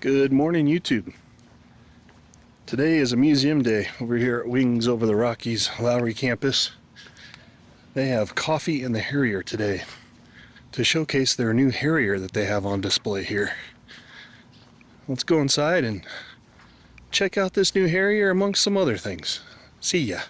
Good morning, YouTube. Today is a museum day over here at Wings Over the Rockies, Lowry campus. They have coffee in the Harrier today to showcase their new Harrier that they have on display here. Let's go inside and check out this new Harrier amongst some other things. See ya.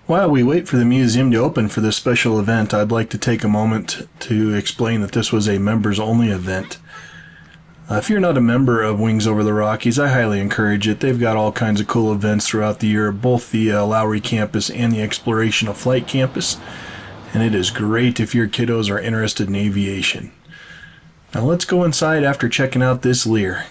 While we wait for the museum to open for this special event, I'd like to take a moment to explain that this was a members-only event. If you're not a member of Wings Over the Rockies, I highly encourage it. They've got all kinds of cool events throughout the year, both the Lowry campus and the Exploration of Flight campus, and it is great if your kiddos are interested in aviation. Now let's go inside after checking out this Lear.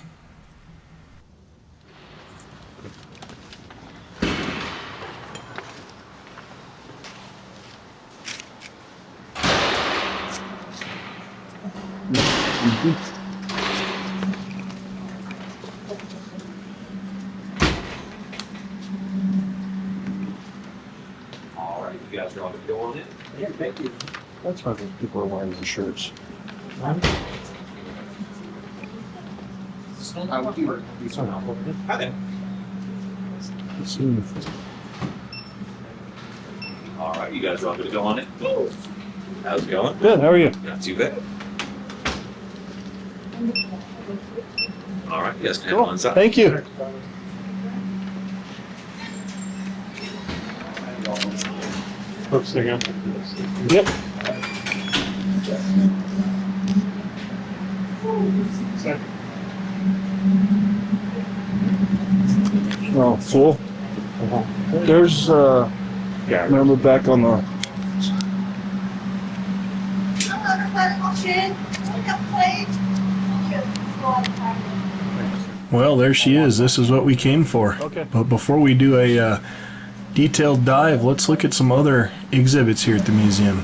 All right, you guys are all good on it? Yeah, thank you. That's why those people are wearing those shirts. Hi there. All right, you guys are all good to go on it? How's it going? Good, how are you? Not too bad. All right, you guys can have one inside. Thank you. Oops, there you go. Yep. Oh, full? There's, remember back on the... Well, there she is. This is what we came for. Okay. But before we do a detailed dive, let's look at some other exhibits here at the museum.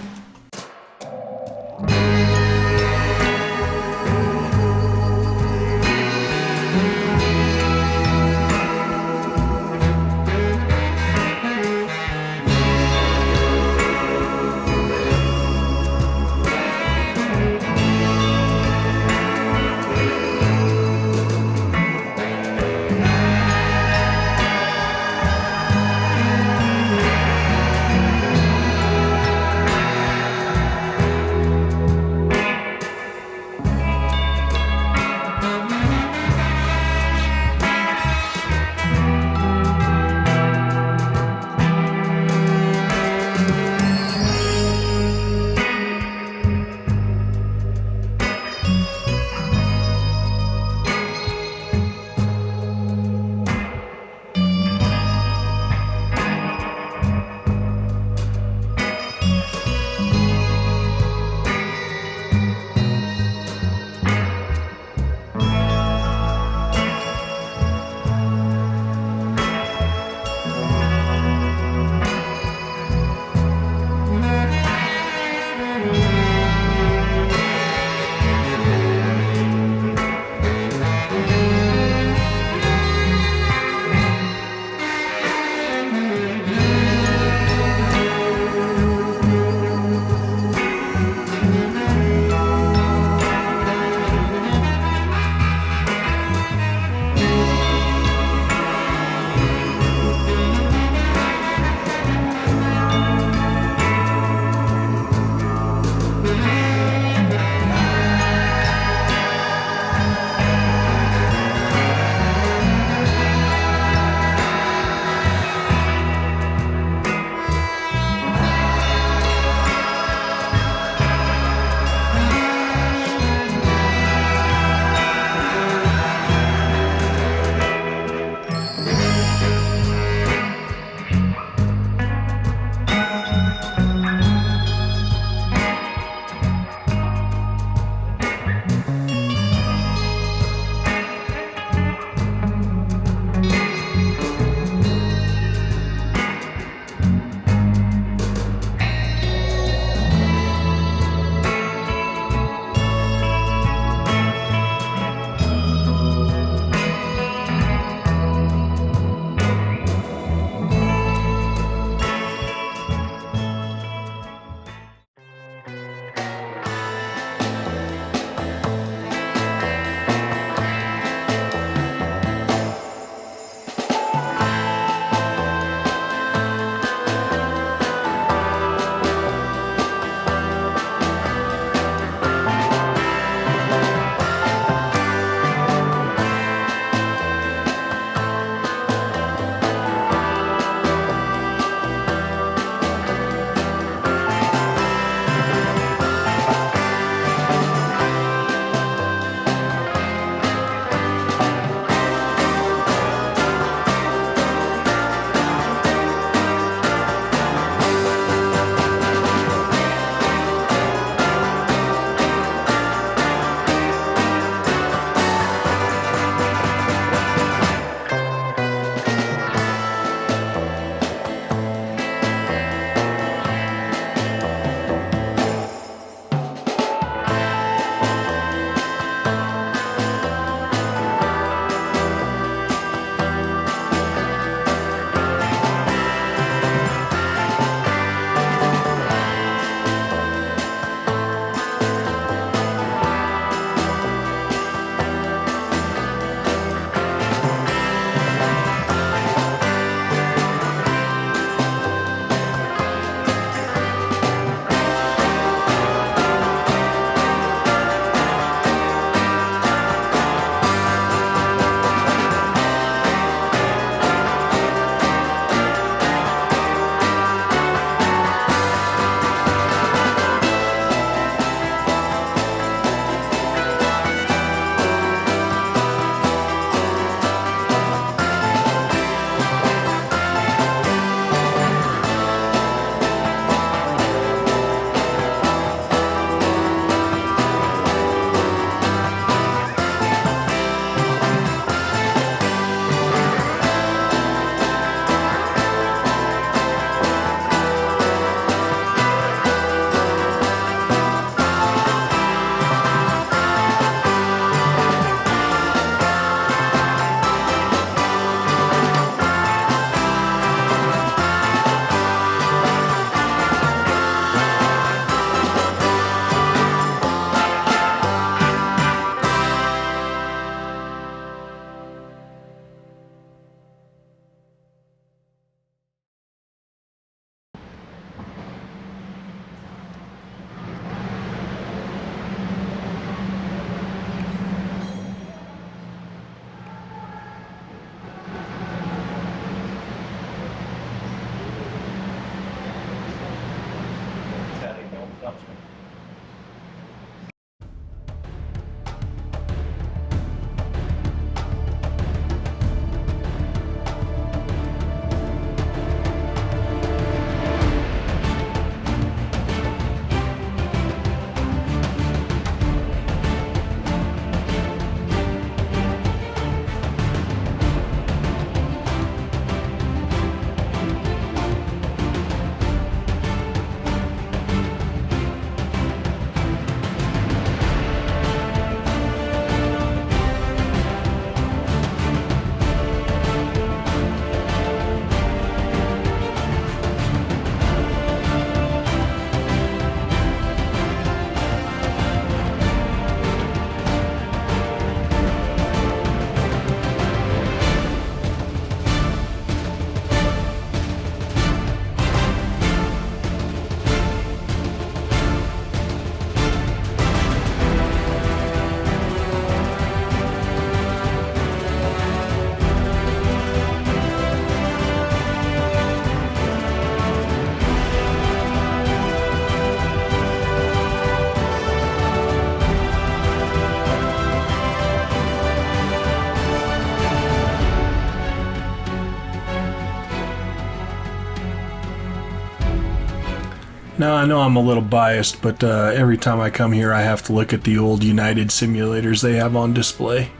Now, I know I'm a little biased, but every time I come here I have to look at the old United simulators they have on display.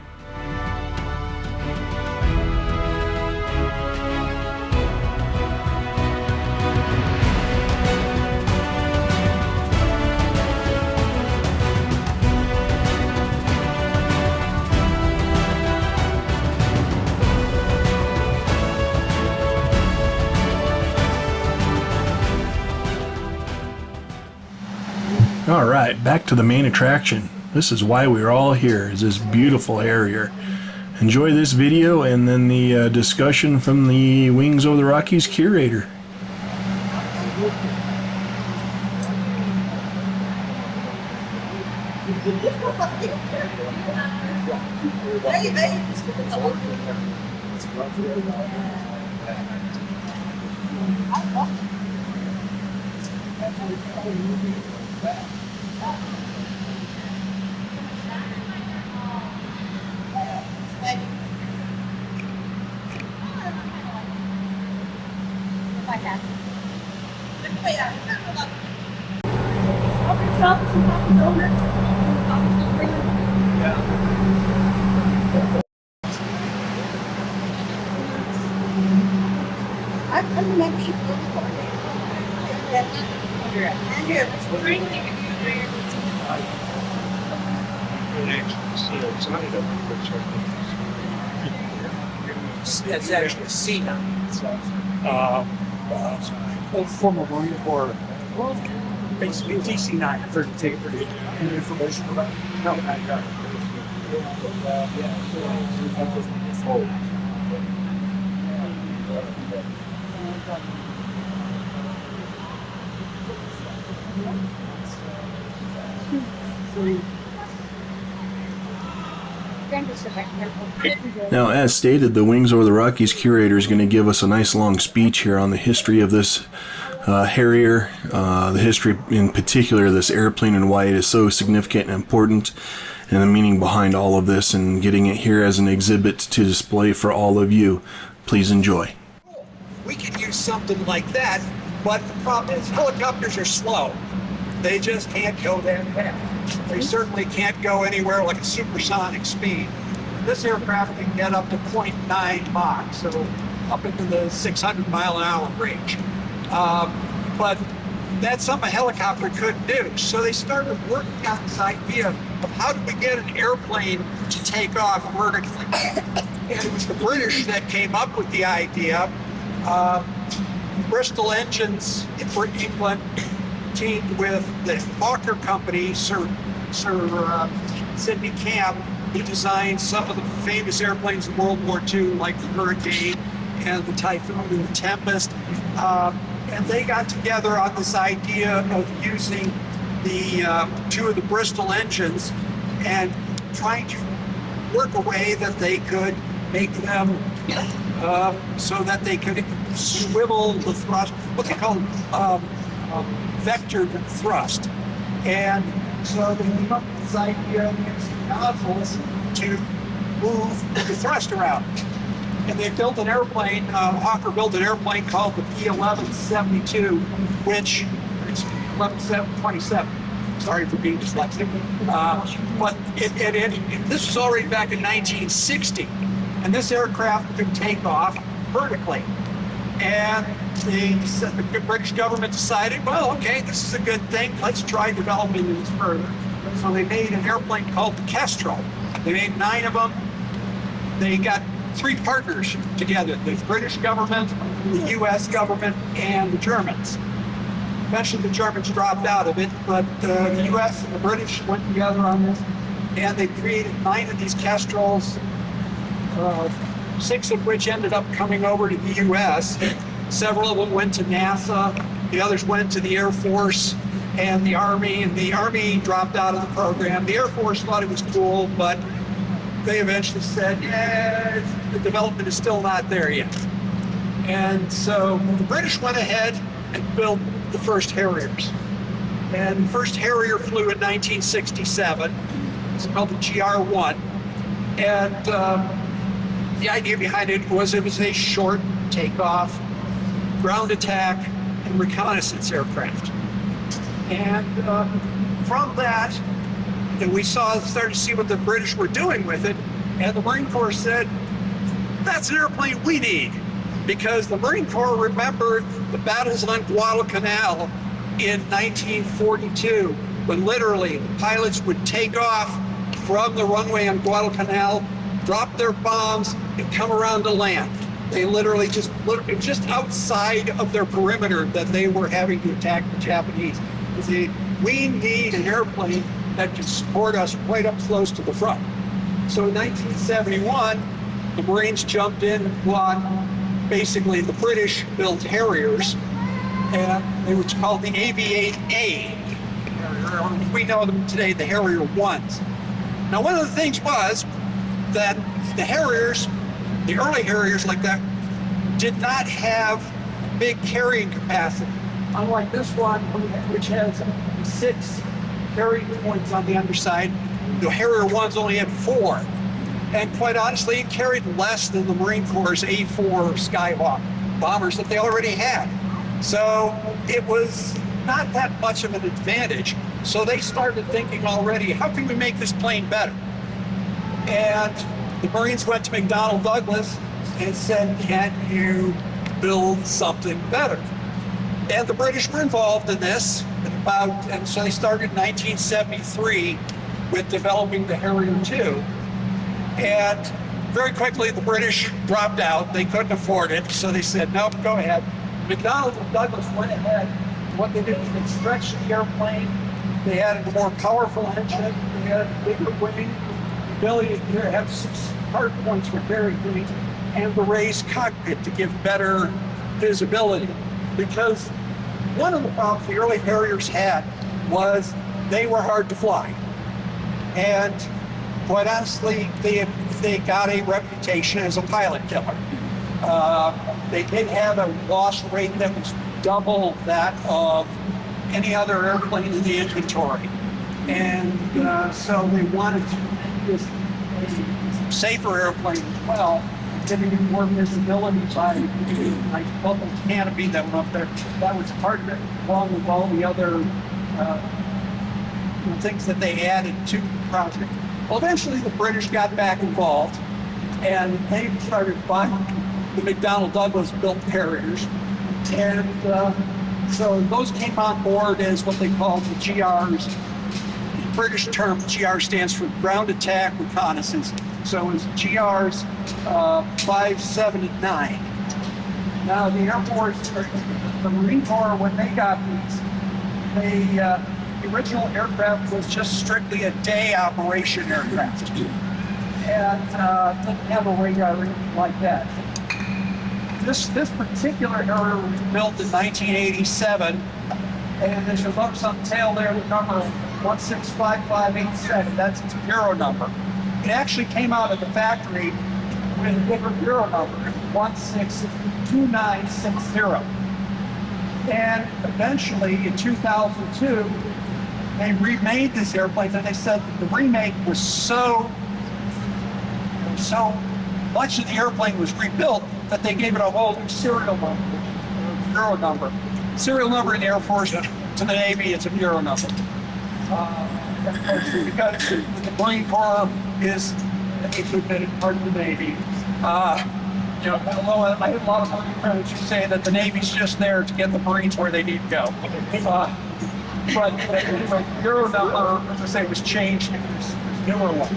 Alright, back to the main attraction. This is why we're all here, is this beautiful Harrier. Enjoy this video and then the discussion from the Wings Over the Rockies Curator. That's actually a C9. Former Marine Corps, basically DC9 for to take pretty information about Now, as stated, the Wings Over the Rockies Curator is going to give us a nice long speech here on the history of this Harrier, the history in particular of this airplane and why it is so significant and important, and the meaning behind all of this, and getting it here as an exhibit to display for all of you. Please enjoy. We could use something like that, but the problem is helicopters are slow. They just can't go that fast. They certainly can't go anywhere like a supersonic speed. This aircraft can get up to 0.9 Mach, so up into the 600 mile an hour range. But that's something a helicopter couldn't do. So they started working on this idea of how do we get an airplane to take off vertically. And it was the British that came up with the idea. Bristol Engines in England teamed with the Hawker Company, Sir Sidney Camp, who designed some of the famous airplanes in World War II, like the Hurricane and the Typhoon and the Tempest. And they got together on this idea of using the two of the Bristol engines and trying to work a way that they could make them so that they could swivel the thrust, what they call vectored thrust. And so they came up with this idea of using nozzles to move the thrust around. And they built an airplane, Hawker built an airplane called the P-1172, which is 1127. Sorry for being dyslexic. But this was already back in 1960. And this aircraft could take off vertically. And the British government decided, well, okay, this is a good thing. Let's try developing this further. So they made an airplane called the Kestrel. They made 9 of them. They got 3 partners together, the British government, the US government, and the Germans. Eventually the Germans dropped out of it, but the US and the British went together on this, and they created 9 of these Kestrels, 6 of which ended up coming over to the US. Several of them went to NASA, the others went to the Air Force and the Army, and the Army dropped out of the program. The Air Force thought it was cool, but they eventually said, yeah, the development is still not there yet. And so the British went ahead and built the first Harriers. And the first Harrier flew in 1967. It's called the GR-1. And the idea behind it was a short takeoff, ground attack, and reconnaissance aircraft. And from that, and we started to see what the British were doing with it, and the Marine Corps said, that's an airplane we need, because the Marine Corps remembered the battles on Guadalcanal in 1942, when literally pilots would take off from the runway on Guadalcanal, drop their bombs, and come around to land. They literally just outside of their perimeter that they were having to attack the Japanese. They said, we need an airplane that can support us right up close to the front. So in 1971, the Marines jumped in and bought basically the British built Harriers, and they were called the Aviation A. Or we know them today, the Harrier 1s. Now, one of the things was that the Harriers, the early Harriers like that, did not have big carrying capacity. Unlike this one, which has 6 carrying points on the underside, the Harrier 1s only had 4. And quite honestly, it carried less than the Marine Corps' A4 Skyhawk bombers that they already had. So it was not that much of an advantage. So they started thinking already, how can we make this plane better? And the Marines went to McDonnell Douglas and said, can you build something better? And the British were involved in this, and so they started in 1973 with developing the Harrier 2. And very quickly, the British dropped out. They couldn't afford it, so they said, nope, go ahead. McDonnell Douglas went ahead. What they did was they stretched the airplane. They added a more powerful engine. They added a bigger wing, the ability to have 6 hard points for carrying things, and the raised cockpit to give better visibility. Because one of the problems the early Harriers had was they were hard to fly. And quite honestly, they got a reputation as a pilot killer. They did have a loss rate that was double that of any other airplane in the inventory. And so they wanted to make this a safer airplane as well, giving it more visibility by like bubble canopy that went up there. That was part of it, along with all the other things that they added to the project. Well, eventually the British got back involved, and they started buying the McDonnell Douglas built Harriers. And so those came on board as what they called the GRs. The British term GR stands for Ground Attack Reconnaissance. So it was GRs 5, 7, and 9. Now the Air Force, the Marine Corps, when they got these, the original aircraft was just strictly a day operation aircraft. And didn't have a radar or anything like that. This particular Harrier was built in 1987, and as you look on the tail there, the number 165587, that's its bureau number. It actually came out of the factory with a different bureau number, 162960. And eventually, in 2002, they remade this airplane, and they said that the remake was so much of the airplane was rebuilt that they gave it a whole new serial number, bureau number. Serial number in the Air Force, to the Navy, it's a bureau number. Because the Marine Corps is an independent part of the Navy. Although I have a lot of Marine friends who say that the Navy's just there to get the Marines where they need to go. But the bureau number, as I say, was changed. It was a newer one.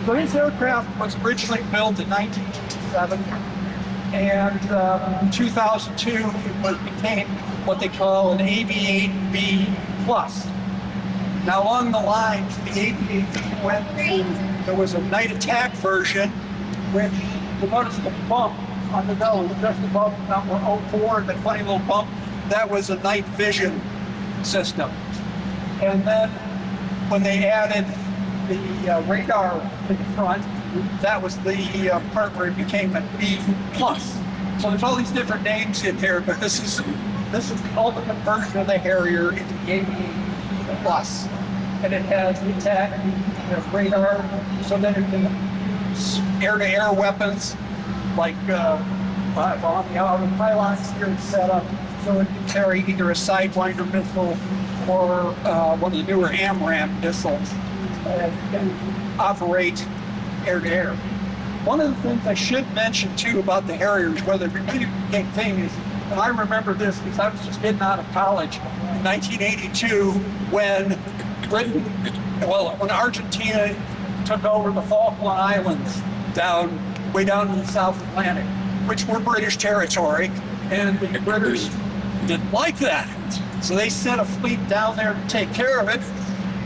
So this aircraft was originally built in 1987, and in 2002 it became what they call an Aviation B+. Now along the lines, the Aviation went to, there was a night attack version, which you'll notice the bump on the nose, just above number 04, that funny little bump, that was a night vision system. And then when they added the radar to the front, that was the part where it became a B+. So there's all these different names in here, but this is the ultimate version of the Harrier. It's the Aviation Plus, and it has the attack, the radar, so that it can use air-to-air weapons, like on the outer pylons here it's set up, so it can carry either a Sidewinder missile or one of the newer AMRAAM missiles and operate air-to-air. One of the things I should mention too about the Harriers, whether they really became famous, and I remember this because I was just getting out of college in 1982 when when Argentina took over the Falkland Islands way down in the South Atlantic, which were British territory, and the British didn't like that. So they sent a fleet down there to take care of it,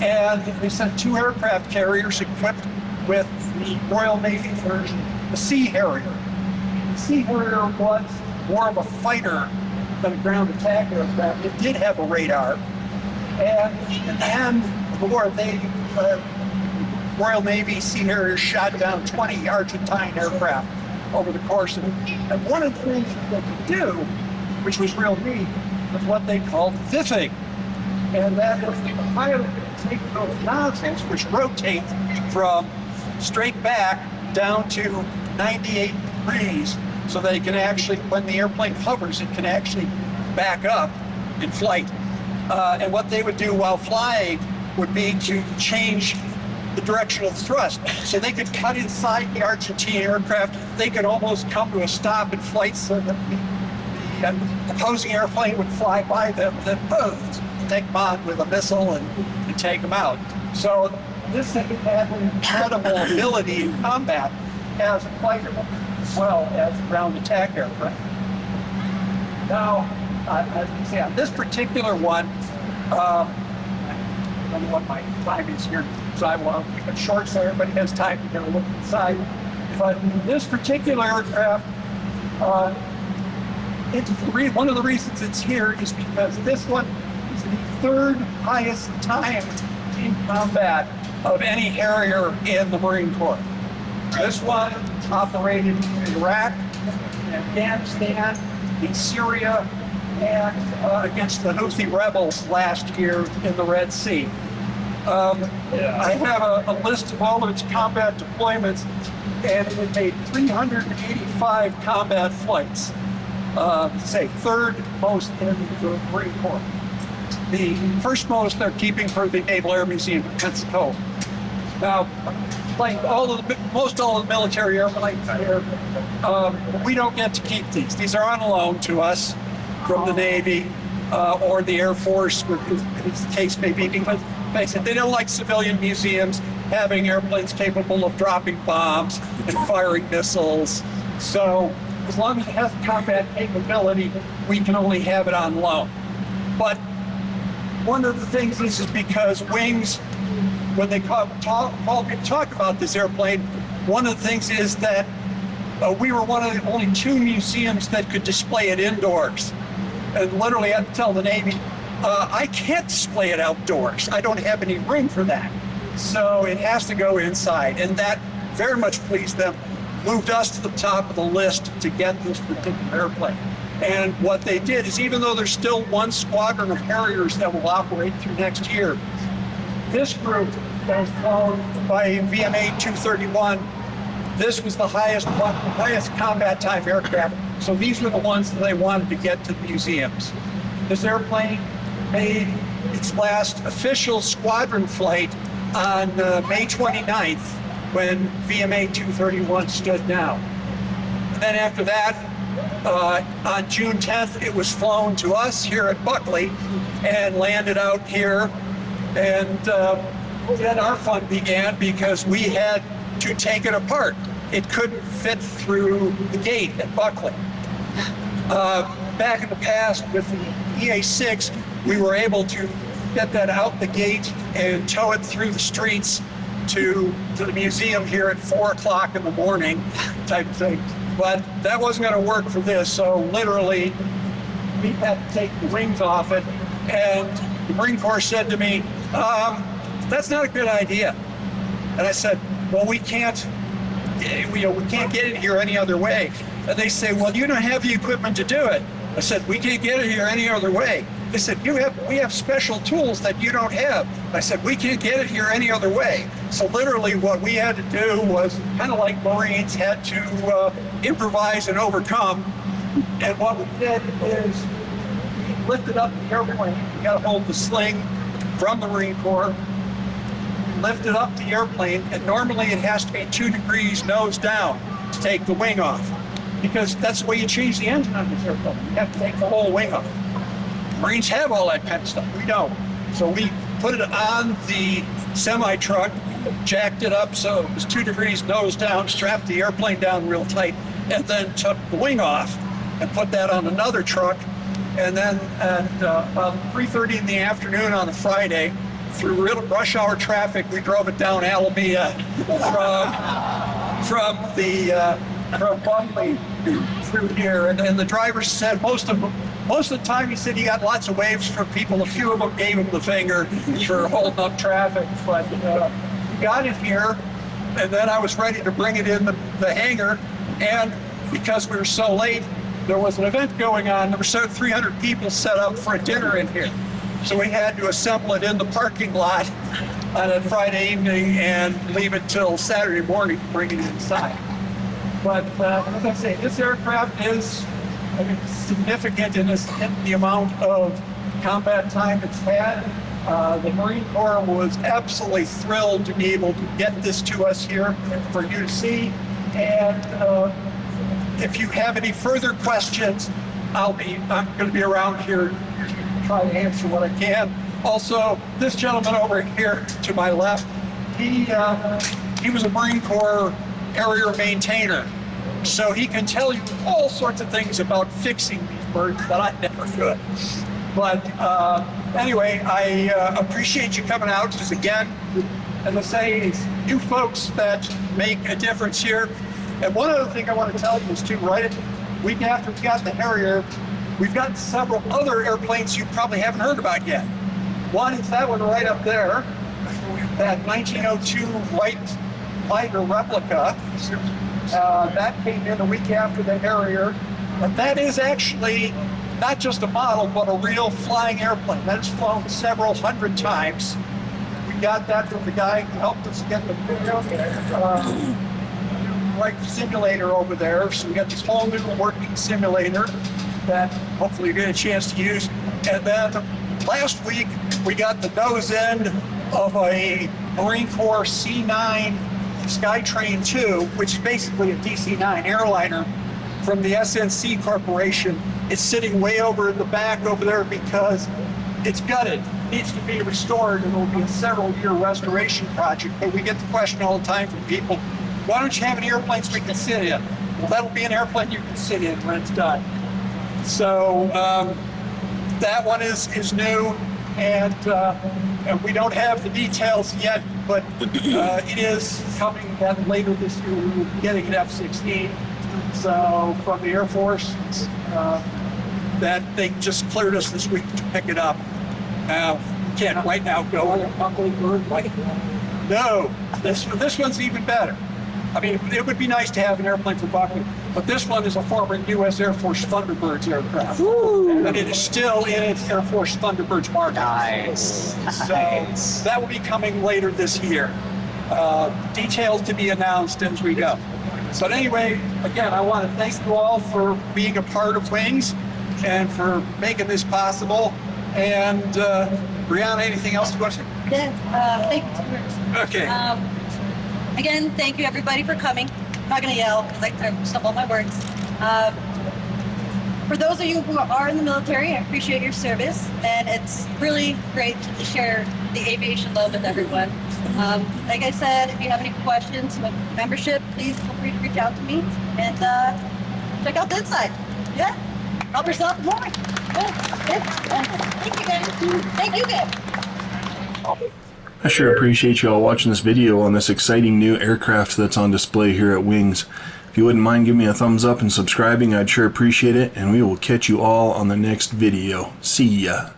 and they sent 2 aircraft carriers equipped with the Royal Navy version, the Sea Harrier. The Sea Harrier was more of a fighter than a ground attack aircraft. It did have a radar, and at the end of the war, Royal Navy Sea Harrier shot down 20 Argentine aircraft over the course of it. And one of the things that they could do, which was real neat, was what they called viffing. And that is the pilot could take those nozzles, which rotate from straight back down to 98 degrees, so they can actually, when the airplane hovers, it can actually back up in flight. And what they would do while flying would be to change the direction of the thrust. So they could cut inside the Argentine aircraft. They could almost come to a stop in flight so that the opposing airplane would fly by them and then boom, take them on with a missile and take them out. So this thing had an incredible ability in combat as a fighter as well as a ground attack aircraft. Now, as you say, on this particular one, I don't know what my time is here, so I will keep it short so everybody has time to get a look inside. But this particular aircraft, one of the reasons it's here is because this one is the 3rd highest time in combat of any Harrier in the Marine Corps. This one operated in Iraq, in Afghanistan, in Syria, and against the Houthi rebels last year in the Red Sea. I have a list of all of its combat deployments, and it made 385 combat flights. Say 3rd most in the Marine Corps. The first most they're keeping for the Naval Air Museum in Pensacola. Now, like most all of the military airplanes here, we don't get to keep these. These are on loan to us from the Navy or the Air Force, as the case may be, because they don't like civilian museums having airplanes capable of dropping bombs and firing missiles. So as long as it has combat capability, we can only have it on loan. But one of the things is because Wings, when they talk about this airplane, one of the things is that we were one of the only 2 museums that could display it indoors. And literally I had to tell the Navy, I can't display it outdoors. I don't have any room for that. So it has to go inside. And that very much pleased them, moved us to the top of the list to get this particular airplane. And what they did is, even though there's still 1 squadron of Harriers that will operate through next year, this group that was flown by VMA 231, this was the highest combat time aircraft. So these were the ones that they wanted to get to the museums. This airplane made its last official squadron flight on May 29th when VMA 231 stood down. And then after that, on June 10th, it was flown to us here at Buckley and landed out here. And then our fun began because we had to take it apart. It couldn't fit through the gate at Buckley. Back in the past with the EA-6, we were able to get that out the gate and tow it through the streets to the museum here at 4 o'clock in the morning type thing. But that wasn't going to work for this, so literally we had to take the wings off it. And the Marine Corps said to me, that's not a good idea. And I said, well, we can't get it here any other way. And they say, well, you don't have the equipment to do it. I said, we can't get it here any other way. They said, we have special tools that you don't have. I said, we can't get it here any other way. So literally what we had to do was kind of like Marines had to improvise and overcome. And what we did is we lifted up the airplane. We got to hold the sling from the Marine Corps. Lift it up the airplane, and normally it has to be 2 degrees nose down to take the wing off, because that's the way you change the engine on this airplane. You have to take the whole wing off. Marines have all that kind of stuff. We don't. So we put it on the semi-truck, jacked it up so it was 2 degrees nose down, strapped the airplane down real tight, and then took the wing off and put that on another truck. And then at about 3:30 in the afternoon on a Friday, through real rush hour traffic, we drove it down Alameda from Buckley through here. And the driver said most of the time, he said he got lots of waves from people. A few of them gave him the finger for holding up traffic. But we got it here, and then I was ready to bring it in the hangar. And because we were so late, there was an event going on. There were 300 people set up for a dinner in here. So we had to assemble it in the parking lot on a Friday evening and leave it till Saturday morning to bring it inside. But as I say, this aircraft is significant in the amount of combat time it's had. The Marine Corps was absolutely thrilled to be able to get this to us here for you to see. And if you have any further questions, I'm going to be around here to try to answer what I can. Also, this gentleman over here to my left, he was a Marine Corps Harrier maintainer. So he can tell you all sorts of things about fixing these birds that I never could. But anyway, I appreciate you coming out, because again, as I say, it's you folks that make a difference here. And one other thing I want to tell you is too, right week after we got the Harrier, we've got several other airplanes you probably haven't heard about yet. One is that one right up there, that 1902 white fighter replica. That came in a week after the Harrier. And that is actually not just a model, but a real flying airplane. That's flown several hundred times. We got that from the guy who helped us get the simulator over there. So we got this whole new working simulator that hopefully you get a chance to use. And then last week, we got the nose end of a Marine Corps C9 Skytrain 2, which is basically a DC-9 airliner from the SNC Corporation. It's sitting way over in the back over there because it's gutted. It needs to be restored, and it will be a several-year restoration project. But we get the question all the time from people, why don't you have any airplanes we can sit in? Well, that'll be an airplane you can sit in when it's done. So that one is new, and we don't have the details yet, but it is coming again later this year. We will be getting an F-16. So from the Air Force, that they just cleared us this week to pick it up. Can't right now go. No, this one's even better. I mean, it would be nice to have an airplane for Buckley, but this one is a former U.S. Air Force Thunderbirds aircraft. Ooh. And it is still in its Air Force Thunderbirds market. Nice. So that will be coming later this year. Details to be announced as we go. But anyway, again, I want to thank you all for being a part of Wings and for making this possible. And Brianna, anything else you want to say? Yeah, thank you. Okay. Again, thank you everybody for coming. I'm not going to yell because I stumble on my words. For those of you who are in the military, I appreciate your service, and it's really great to share the aviation love with everyone. Like I said, if you have any questions with membership, please feel free to reach out to me and check out the inside. Yeah, help yourself more. Thank you guys. Thank you guys. I sure appreciate you all watching this video on this exciting new aircraft that's on display here at Wings. If you wouldn't mind giving me a thumbs up and subscribing, I'd sure appreciate it, and we will catch you all on the next video. See ya.